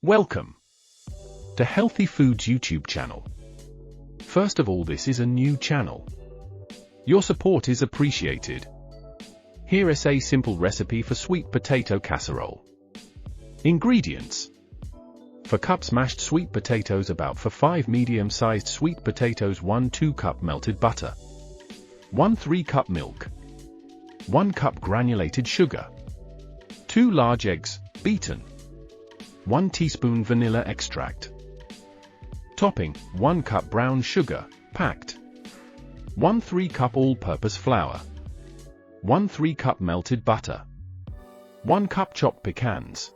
Welcome to Healthy Foods YouTube channel. First of all, this is a new channel. Your support is appreciated. Here is a simple recipe for sweet potato casserole. Ingredients: for cups mashed sweet potatoes, about for 5 medium-sized sweet potatoes, 1 2-cup melted butter, 1 3-cup milk, 1 cup granulated sugar, 2 large eggs, beaten, 1 teaspoon vanilla extract. Topping: 1 cup brown sugar, packed, 1 3-cup all-purpose flour, 1 3-cup melted butter, 1 cup chopped pecans.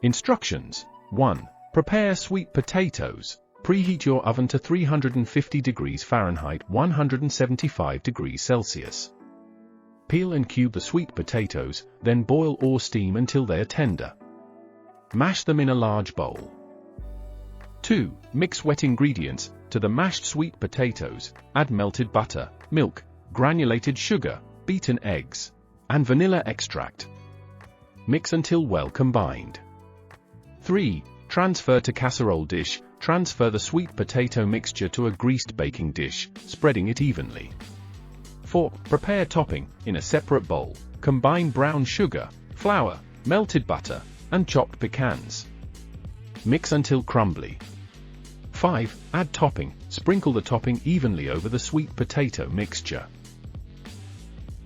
Instructions: 1. Prepare sweet potatoes. Preheat your oven to 350 degrees Fahrenheit 175 degrees Celsius. Peel and cube the sweet potatoes, then boil or steam until they are tender. Mash them in a large bowl. 2. Mix wet ingredients. To the mashed sweet potatoes, add melted butter, milk, granulated sugar, beaten eggs, and vanilla extract. Mix until well combined. 3. Transfer to casserole dish. Transfer the sweet potato mixture to a greased baking dish, spreading it evenly. 4. Prepare topping. In a separate bowl, combine brown sugar, flour, melted butter, and chopped pecans. Mix until crumbly. 5. Add topping. Sprinkle the topping evenly over the sweet potato mixture.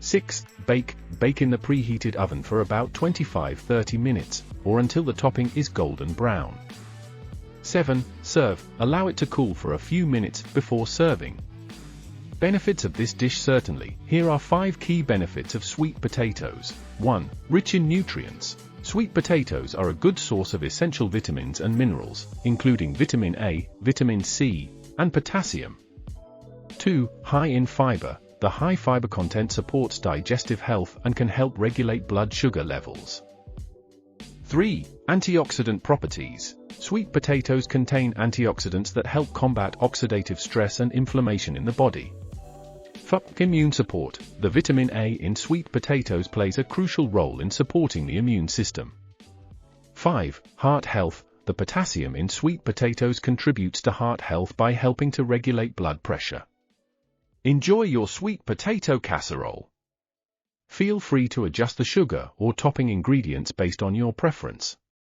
6. Bake. Bake in the preheated oven for about 25-30 minutes, or until the topping is golden brown. 7. Serve. Allow it to cool for a few minutes before serving. Benefits of this dish: certainly. Here are 5 key benefits of sweet potatoes. 1. Rich in nutrients. Sweet potatoes are a good source of essential vitamins and minerals, including vitamin A, vitamin C, and potassium. 2. High in fiber. The high fiber content supports digestive health and can help regulate blood sugar levels. 3. Antioxidant properties. Sweet potatoes contain antioxidants that help combat oxidative stress and inflammation in the body. 4. Immune support. The vitamin A in sweet potatoes plays a crucial role in supporting the immune system. 5. Heart health. The potassium in sweet potatoes contributes to heart health by helping to regulate blood pressure. Enjoy your sweet potato casserole. Feel free to adjust the sugar or topping ingredients based on your preference.